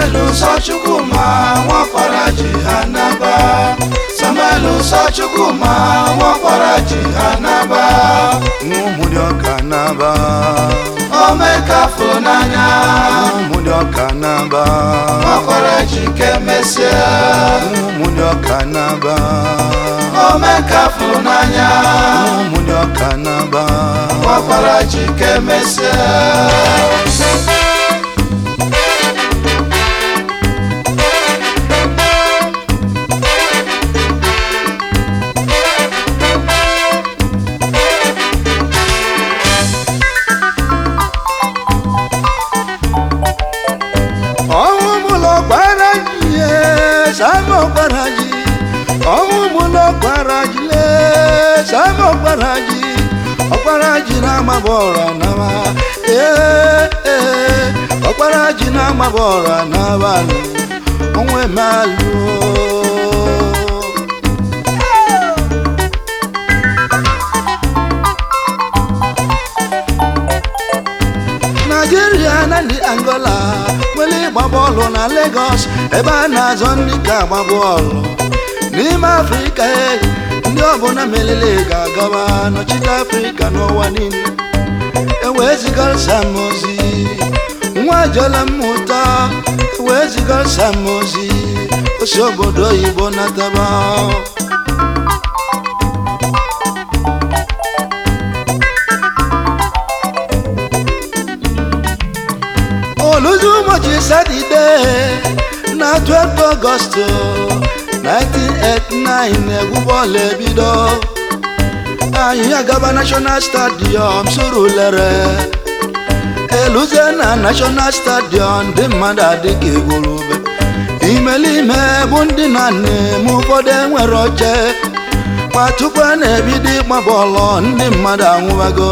Samuel Sochukwuma nwakwara ji Anaba. Samuel Sochukwuma nwakwara ji Anaba. Umudioka naba Omeka funanya Umudioka naba nwakwara ji kemesia. Umudioka naba Omeka funanya Umudioka naba nwakwara ji kemesia. Samo Baraji, Mulo Baraji, Samo Baraji, Baraji na mabora nama, Baraji na mabora nama, Onwe malu. Nigeria na ndi Angola. Babolo na Lagos eba na zonika babolo n'ime Africa ndị ọbụna melele ga-agaba n'ọchịchị Africa n'ụwa niile eweziga Samozi nwa jela mmụta eweziga Samozi osi obodo oyibo nataba Oluzumoji Saturday na 12 August 1989 egwubọọlụ ebido anyị agaba National Stadium Surulere eluze na National Stadium ndị mmadụ adịka igwurube imelime bụ ndị na-eme ụfọdụ enwere oche ma tupu na-ebido ịgba bọọlụ ndị mmadụ anwụbago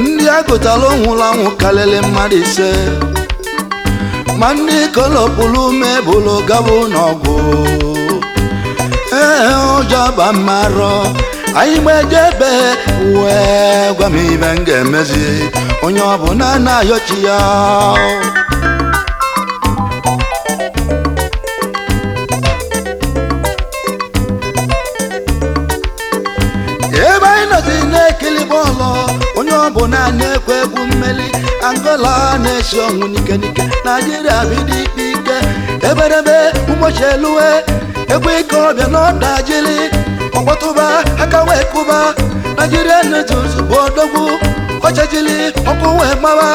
ndị agụtala onwụla anwụ kalele mmadụ ise ma ndị kolopụlụ mebụlụ gabụ n'ọgwụ ụjọ ba mmarọ anyị gbejebe wee gwa m ibe m ga-emezi onye ọbụla na-ayọchi ya ebe anyị nọzi na-ekili bọọlụ onye ọbụla na-ekwe egwu mmeli Angola na-esi ọnwụ n'ike n'ike Nigeria bido ikpe ike eberebe ụbọchị eluwe egwu ike ọbịa n'ọda jili ọkpọtụba aka wee kụba Nigeria na-eji ozugbo odogwu ọchajili ọkụ wee gbawa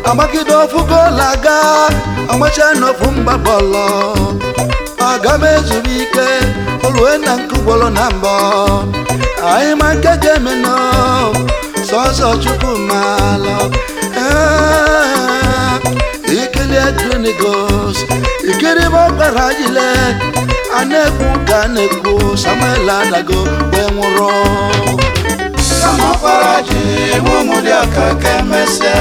amagide ofu goolu aga amacha n'ofu mba bọọlụ aga m ezuru ike olue na nke ugboro na mbọ anyị ma nke ga-emenụ sọsọ Chukwumalụ ikili Trinigos ikiri Bọkwara jile a na-ekwu ka a na-ekwu Samuel adago wee nwụrụ Samokwara ji Umudioka kemesia.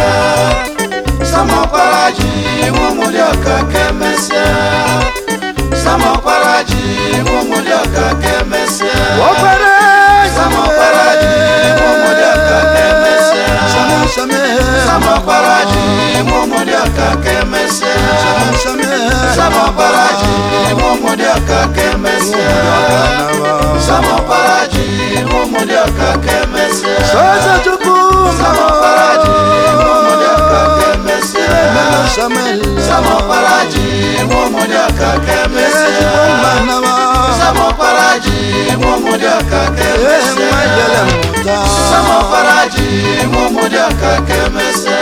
Samokwara ji Umudioka kemesia. Samokwara ji Umudioka kemesia. Samokwara ji Umudioka kemesia. Samokwara ji Umudioka kemesia. Samokwara ji Umudioka kemesia. Samokwara ji Umudioka kemesia. Samokwara ji Umudioka kemesia. Samokwara ji Umudioka kemesia. Samokwara ji Umudioka kemesia. Samokwara ji Umudioka kemesia.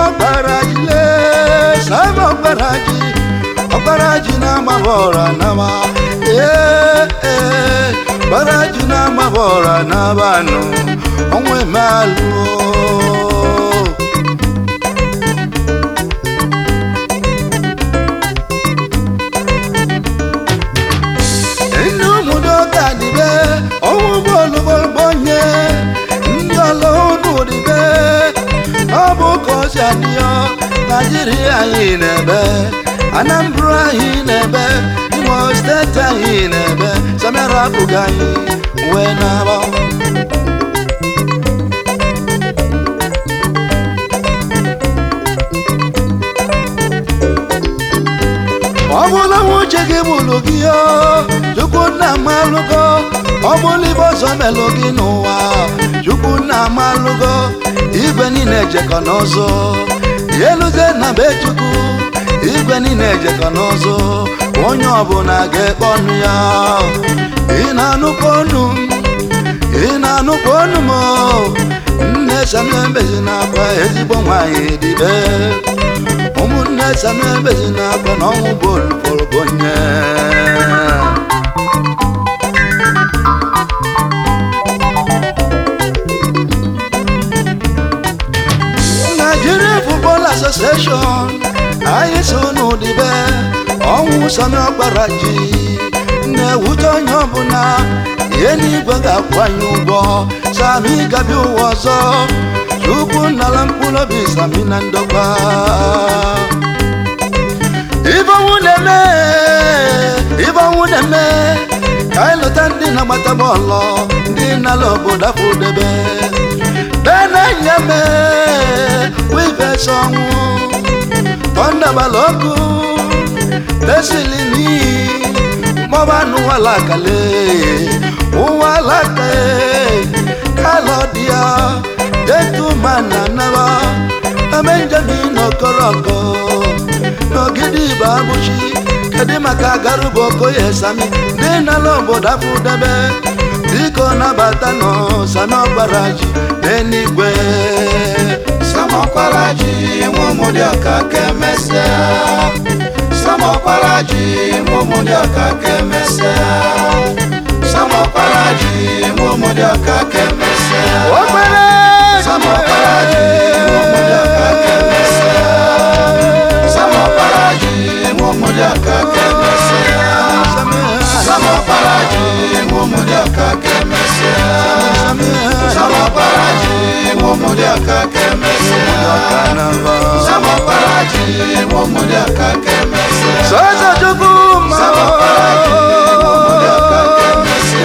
ọgbaraji le sama ọgbaraji na mabora nama ọgbaraji na mabora nabanu onwe malu enu mudoka dibe owu bolu bonye ndolo dibe obu ko saniyo Nigeria inebe Anambra inebe Imo State inebe Samara bugai wenaba Obula wuche gibulugi yo Chukuna malugo Obulibo somelogi nuwa Chukuna malugo Igwe nine jeko nozo Yeluze na bechuku Igwe nine jeko nozo Onye ọbụla ga-ekpe ọnụ ya Ịna-anụkwa ọnụ m Nne Samuel Mbezi na-akwa ezigbo nwanyị dibe Ụmụnne Samuel Mbezi na-akwa na ọnwụ bolu bonye Nigeria Football Association anyị so n'ụdịbe ọnwụ Sani Ọgbaraji na-ewute onye ọbụla ihe n'igwe ga-akwanye ụgwọ Sami gabi ụwa ọzọ Chukwu n'ala mkpụrụ obi Sami na ndokwa ibe ọnwụ na-eme ka anyị lụta ndị na-agbata bọọlụ ndị n'ala obodo afọdebe benanyame wibesa ọnwụ tọndabaloku tesilini mọbanu walakale uwalake kalodia detumana naba amenjamin okoroko n'ogidi babuchi kedimaka garuboko yesami dị n'ala obodo afọdebe diko nabata no Sani Ọgbaraji n'eluigwe Sani Ọgbaraji nwụmụdịọka kemese Sani Ọgbaraji nwụmụdịọka kemese Sani Ọgbaraji nwụmụdịọka kemese Sani Ọgbaraji nwụmụdịọka kemese Sani Ọgbaraji nwụmụdịọka kemese Sani Ọgbaraji nwụmụdịọka kemese Sani Ọgbaraji nwụmụdịọka kemese Sani Ọgbaraji nwụmụdịọka kemese Sozo Chukwu Sani Ọgbaraji nwụmụdịọka kemese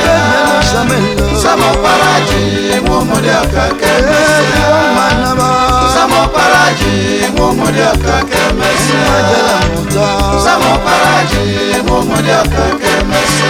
Sani Ọgbaraji nwụmụdịọka kemese Sani Ọgbaraji nwụmụdịọka kemese Sani Ọgbaraji nwụmụdịọka kemese